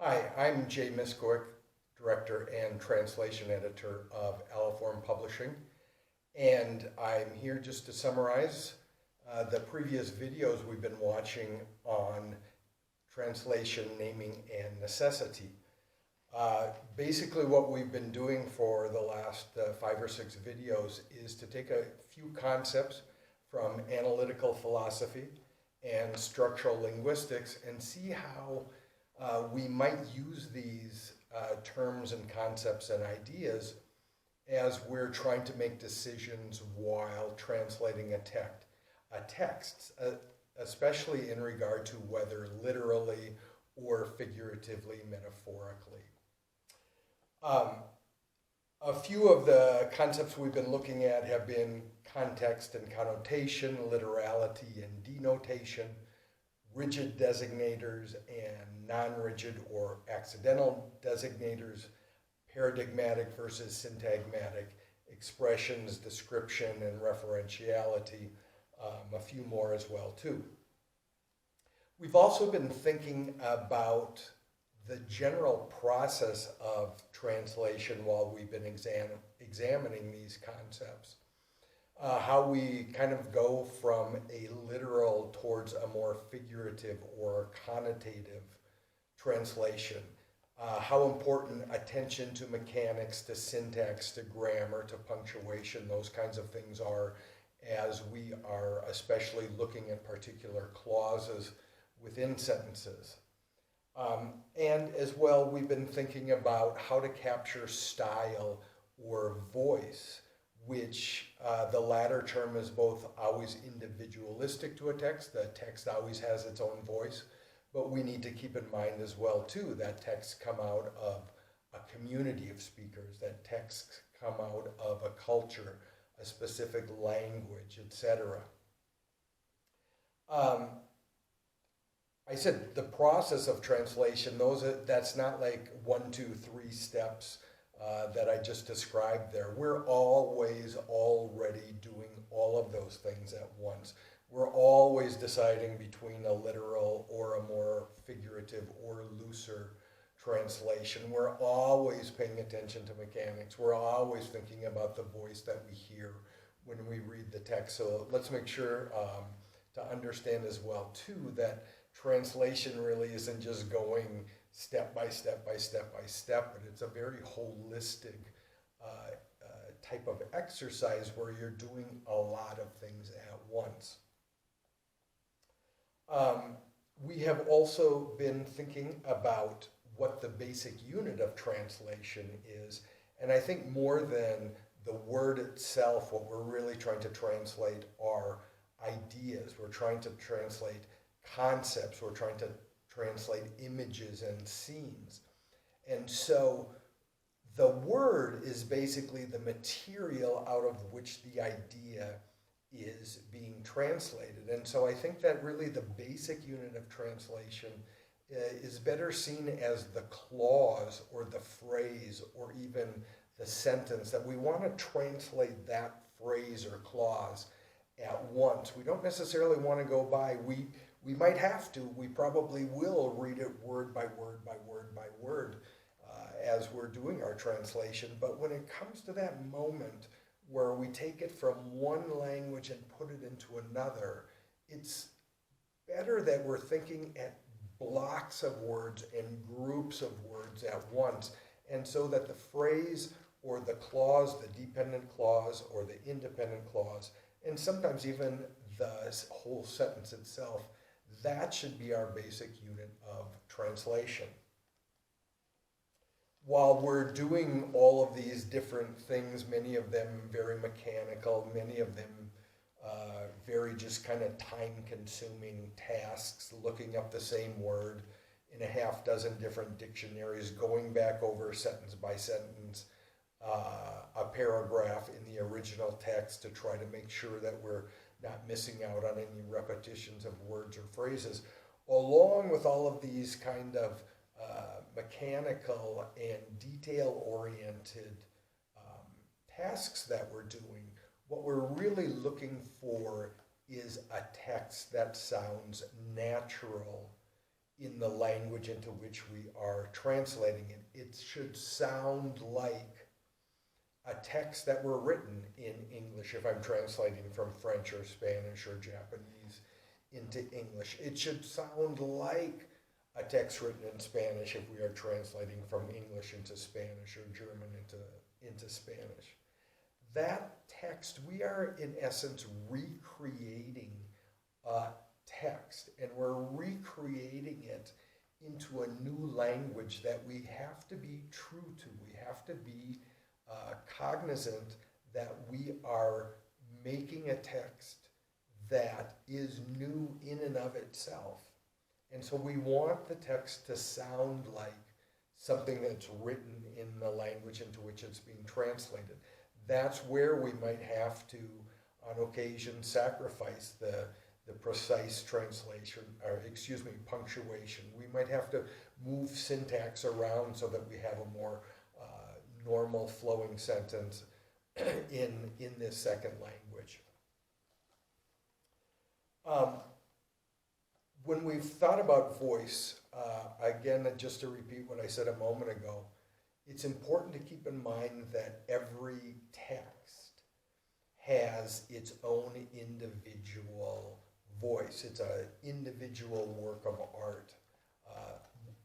Hi, I'm Jay Miskowick, Director and Translation Editor of Aliform Publishing, and I'm here just to summarize the previous videos we've been watching on translation, naming, and necessity. Basically what we've been doing for the last 5 or 6 videos is to take a few concepts from analytical philosophy and structural linguistics and see how we might use these terms and concepts and ideas as we're trying to make decisions while translating a text, especially in regard to whether literally or figuratively, metaphorically. A few of the concepts we've been looking at have been context and connotation, literality and denotation, rigid designators and non-rigid or accidental designators, paradigmatic versus syntagmatic expressions, description and referentiality, a few more as well too. We've also been thinking about the general process of translation while we've been examining these concepts. How we kind of go from a literal towards a more figurative or connotative translation. How important attention to mechanics, to syntax, to grammar, to punctuation, those kinds of things are as we are especially looking at particular clauses within sentences. And as well, we've been thinking about how to capture style or voice, which the latter term is both always individualistic to a text. The text always has its own voice, but we need to keep in mind as well too that texts come out of a community of speakers, that texts come out of a culture, a specific language, etc. I said the process of translation, that's not like 1, 2, 3 steps that I just described there. We're always already doing all of those things at once. We're always deciding between a literal or a more figurative or looser translation. We're always paying attention to mechanics. We're always thinking about the voice that we hear when we read the text. So let's make sure to understand as well too that translation really isn't just going step by step by step by step, but it's a very holistic type of exercise where you're doing a lot of things at once. We have also been thinking about what the basic unit of translation is, and I think more than the word itself, what we're really trying to translate are ideas. We're trying to translate concepts. We're trying to translate images and scenes. And so the word is basically the material out of which the idea is being translated. And so I think that really the basic unit of translation is better seen as the clause or the phrase or even the sentence, that we want to translate that phrase or clause at once. We don't necessarily want to go by, we might have to, we probably will read it word by word by word by word as we're doing our translation. But when it comes to that moment where we take it from one language and put it into another, it's better that we're thinking at blocks of words and groups of words at once, and so that the phrase or the clause, the dependent clause or the independent clause, and sometimes even the whole sentence itself, that should be our basic unit of translation. While we're doing all of these different things, many of them very mechanical, many of them very just kind of time-consuming tasks, looking up the same word in a half dozen different dictionaries, going back over sentence by sentence, a paragraph in the original text to try to make sure that we're not missing out on any repetitions of words or phrases. Along with all of these kind of mechanical and detail-oriented tasks that we're doing, what we're really looking for is a text that sounds natural in the language into which we are translating it. It should sound like a text that were written in English if I'm translating from French or Spanish or Japanese into English. It should sound like a text written in Spanish if we are translating from English into Spanish or German into Spanish. That text, we are in essence recreating a text, and we're recreating it into a new language that we have to be true to. We have to be cognizant that we are making a text that is new in and of itself. And so we want the text to sound like something that's written in the language into which it's being translated. That's where we might have to, on occasion, sacrifice the precise translation, or punctuation. We might have to move syntax around so that we have a more normal flowing sentence in this second language. When we've thought about voice, again, just to repeat what I said a moment ago, it's important to keep in mind that every text has its own individual voice. It's an individual work of art.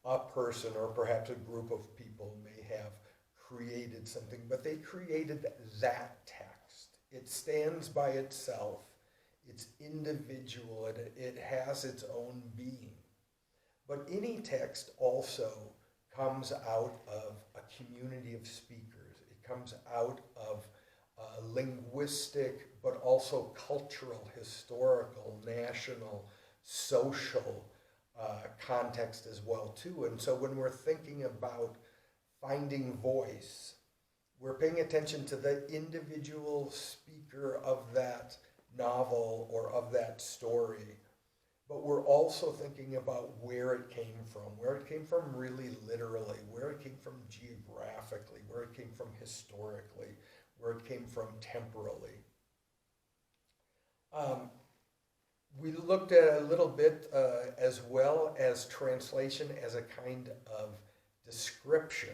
A person or perhaps a group of people may have created something, but they created that text. It stands by itself. It's individual. It has its own being. But any text also comes out of a community of speakers. It comes out of linguistic, but also cultural, historical, national, social context as well too. And so when we're thinking about finding voice, we're paying attention to the individual speaker of that novel or of that story, but we're also thinking about where it came from really literally, where it came from geographically, where it came from historically, where it came from temporally. We looked at a little bit as well as translation as a kind of description,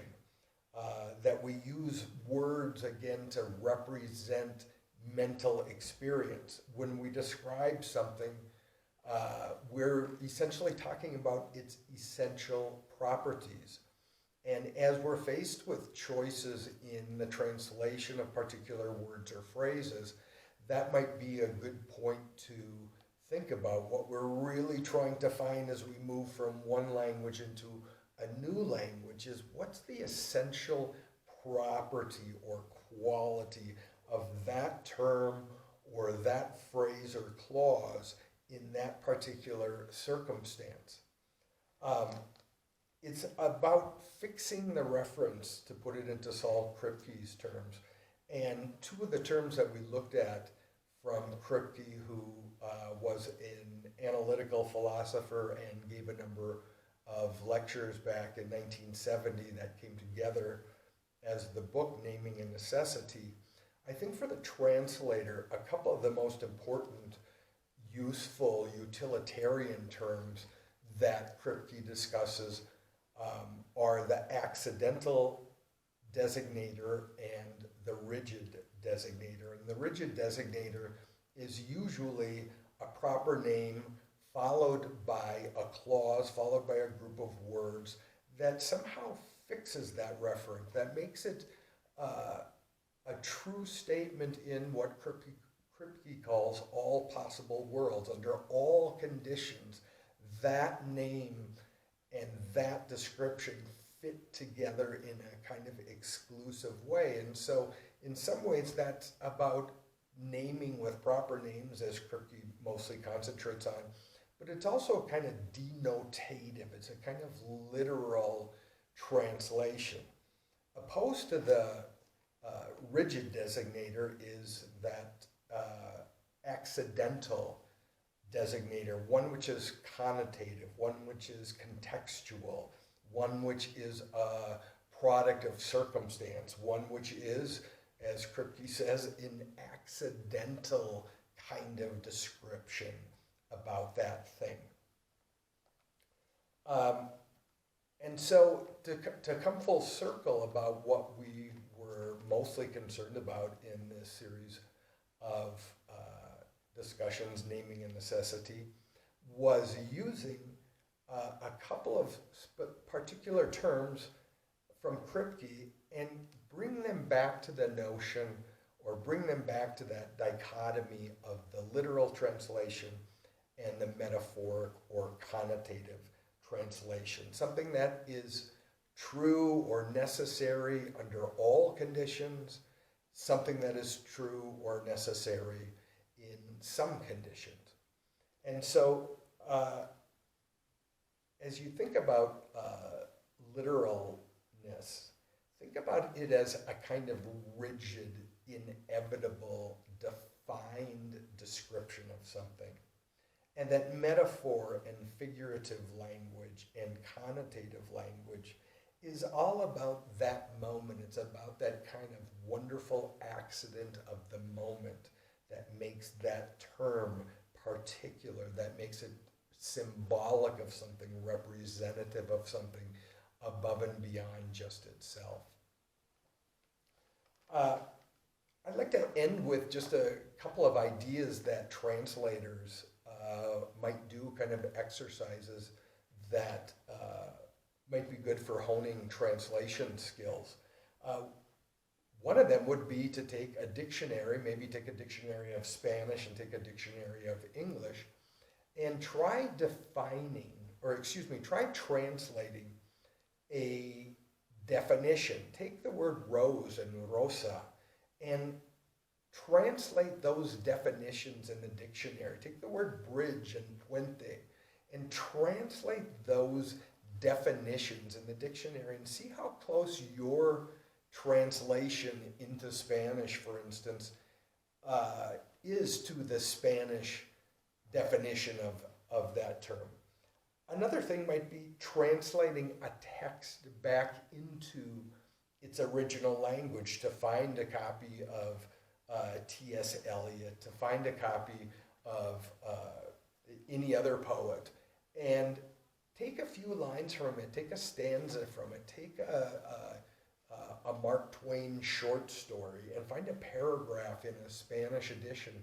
that we use words again to represent mental experience. When we describe something, we're essentially talking about its essential properties. And as we're faced with choices in the translation of particular words or phrases, that might be a good point to think about. What we're really trying to find as we move from one language into a new language is what's the essential property or quality of that term or that phrase or clause in that particular circumstance. It's about fixing the reference, to put it into Saul Kripke's terms. And two of the terms that we looked at from Kripke, who was an analytical philosopher and gave a number of lectures back in 1970 that came together as the book Naming a Necessity. I think for the translator, a couple of the most important, useful, utilitarian terms that Kripke discusses are the accidental designator and the rigid designator. And the rigid designator is usually a proper name followed by a clause, followed by a group of words that somehow fixes that referent, that makes it a true statement in what Kripke calls all possible worlds. Under all conditions, that name and that description fit together in a kind of exclusive way. And so in some ways that's about naming with proper names, as Kripke mostly concentrates on, but it's also kind of denotative. It's a kind of literal translation. Opposed to the rigid designator is that accidental designator, one which is connotative, one which is contextual, one which is a product of circumstance, one which is, as Kripke says, an accidental kind of description about that thing. And so to come full circle about what we were mostly concerned about in this series of discussions, naming and necessity, was using a couple of particular terms from Kripke and bring them back to the notion, or bring them back to that dichotomy of the literal translation and the metaphoric or connotative translation. Something that is true or necessary under all conditions, something that is true or necessary in some conditions. And so, as you think about literalness, think about it as a kind of rigid, inevitable, defined description of something. And that metaphor and figurative language and connotative language is all about that moment. It's about that kind of wonderful accident of the moment that makes that term particular, that makes it symbolic of something, representative of something above and beyond just itself. I'd like to end with just a couple of ideas that translators might do, kind of exercises that might be good for honing translation skills. One of them would be to take a dictionary, maybe take a dictionary of Spanish and take a dictionary of English, and try translating a definition. Take the word rose and rosa and translate those definitions in the dictionary. Take the word bridge and puente and translate those definitions in the dictionary and see how close your translation into Spanish, for instance, is to the Spanish definition of that term. Another thing might be translating a text back into its original language, to find a copy of T.S. Eliot, to find a copy of any other poet, and take a few lines from it, take a stanza from it, take a Mark Twain short story, and find a paragraph in a Spanish edition,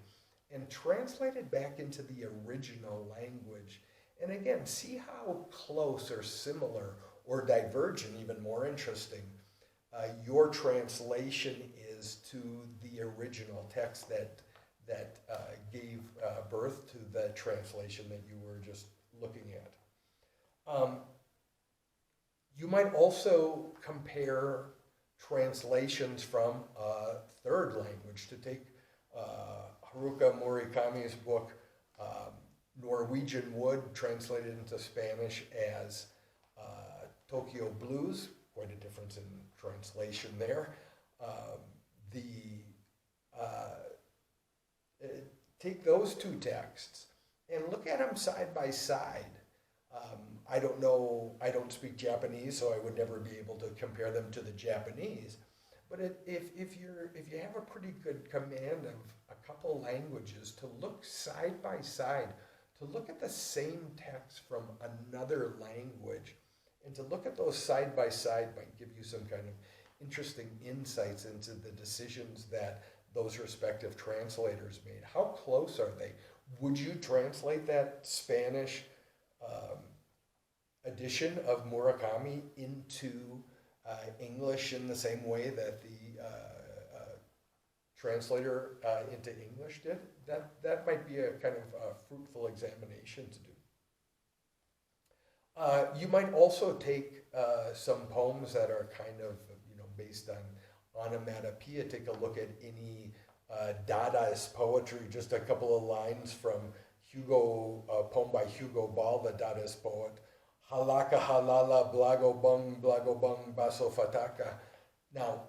and translate it back into the original language. And again, see how close or similar or divergent, even more interesting, your translation is to the original text that gave birth to the translation that you were just looking at. You might also compare translations from a third language. To take Haruka Murakami's book, Norwegian Wood, translated into Spanish as Tokyo Blues, quite a difference in translation there. Take those two texts and look at them side by side. I don't know, I don't speak Japanese, so I would never be able to compare them to the Japanese. But if you have a pretty good command of a couple languages, to look side by side, to look at the same text from another language, and to look at those side by side might give you some kind of interesting insights into the decisions that those respective translators made. How close are they? Would you translate that Spanish edition of Murakami into English in the same way that the translator into English did? That might be a kind of a fruitful examination to do. You might also take some poems that are kind of based on onomatopoeia. Take a look at any Dadaist poetry, just a couple of lines from a poem by Hugo Ball, the Dadaist poet. Halaka halala blago bung baso fataka. Now,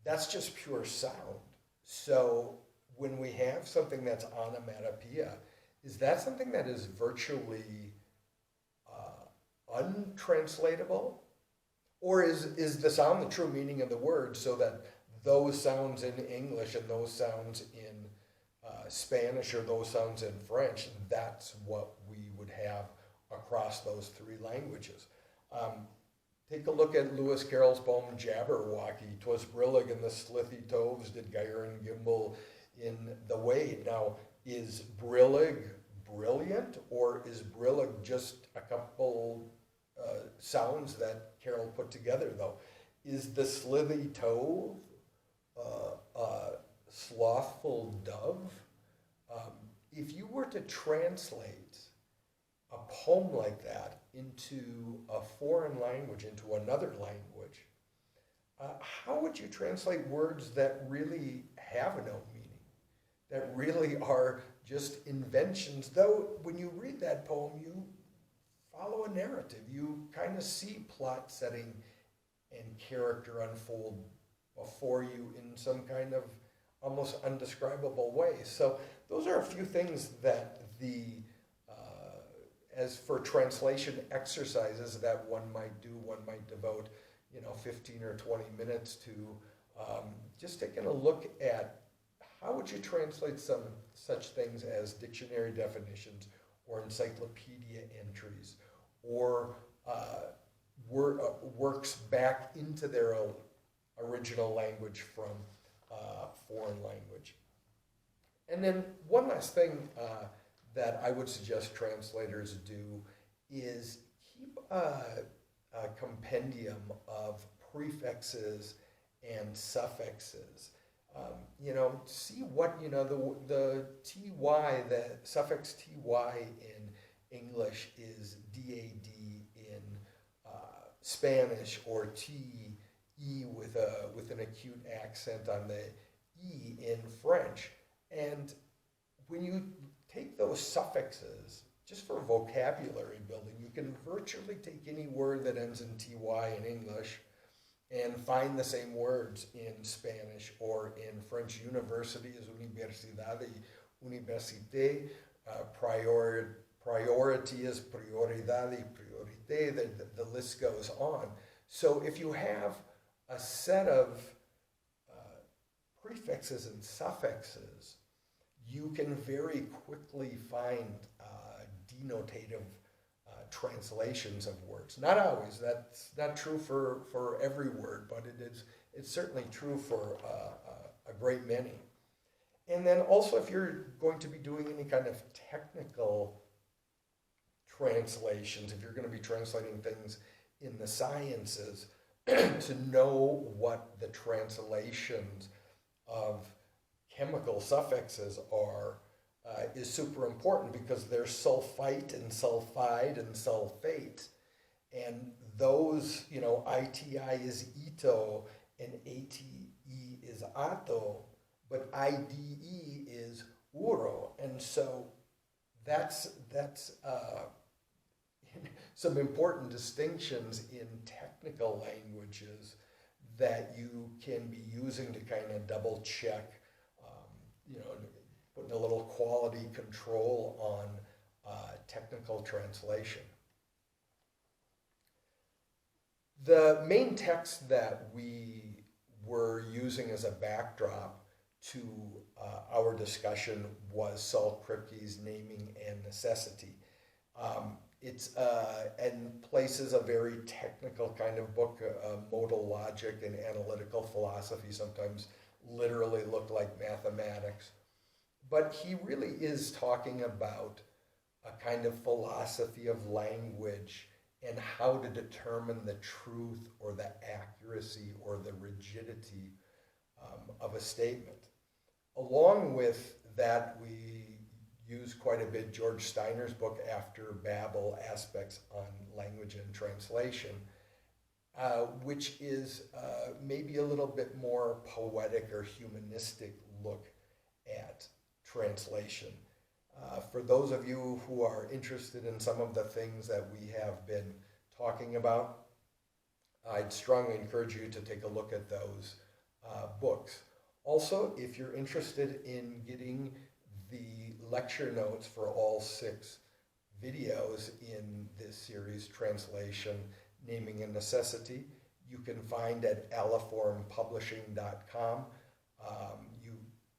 that's just pure sound. So when we have something that's onomatopoeia, is that something that is virtually untranslatable? Or is the sound the true meaning of the word, so that those sounds in English and those sounds in Spanish or those sounds in French, that's what we would have across those three languages. Take a look at Lewis Carroll's poem Jabberwocky. 'Twas brillig in the slithy toves did gyre and gimble in the wade. Now, is brillig brilliant, or is brillig just a couple sounds that Carroll put together, though? Is the slithy tove a slothful dove? If you were to translate a poem like that into a foreign language, into another language, how would you translate words that really have no meaning, that really are just inventions? Though when you read that poem, you follow a narrative. You kind of see plot setting and character unfold before you in some kind of almost undescribable way. So those are a few things that as for translation exercises that one might do, one might devote, 15 or 20 minutes to just taking a look at how would you translate some such things as dictionary definitions or encyclopedia entries or works back into their own original language from foreign language. And then one last thing that I would suggest translators do is keep a compendium of prefixes and suffixes. See what, the ty, the suffix ty in English is dad in Spanish, or te with an acute accent on the e in French. And when you take those suffixes, just for vocabulary building, you can virtually take any word that ends in ty in English and find the same words in Spanish or in French. University is universidad, université, priority is prioridad, priorité, the list goes on. So if you have a set of prefixes and suffixes, you can very quickly find denotative translations of words. Not always. That's not true for every word, but it's certainly true for a great many. And then also, if you're going to be doing any kind of technical translations, if you're going to be translating things in the sciences, to know what the translations of chemical suffixes are is super important, because there's sulfite and sulfide and sulfate, and those, ITI is ito and ATE is ato, but IDE is uro, and so that's some important distinctions in technical languages that you can be using to kind of double check, putting a little quality control on technical translation. The main text that we were using as a backdrop to our discussion was Saul Kripke's Naming and Necessity. It's and places a very technical kind of book. Modal logic and analytical philosophy sometimes literally look like mathematics. But he really is talking about a kind of philosophy of language and how to determine the truth or the accuracy or the rigidity of a statement. Along with that, we use quite a bit George Steiner's book, After Babel, Aspects on Language and Translation, which is maybe a little bit more poetic or humanistic look at translation. For those of you who are interested in some of the things that we have been talking about, I'd strongly encourage you to take a look at those books. Also, if you're interested in getting the lecture notes for all 6 videos in this series, Translation, Naming and Necessity, you can find at aliformpublishing.com.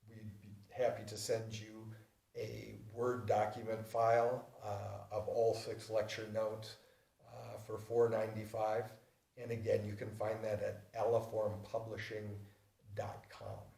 We'd be happy to send you a Word document file of all 6 lecture notes for $4.95. And again, you can find that at aliformpublishing.com.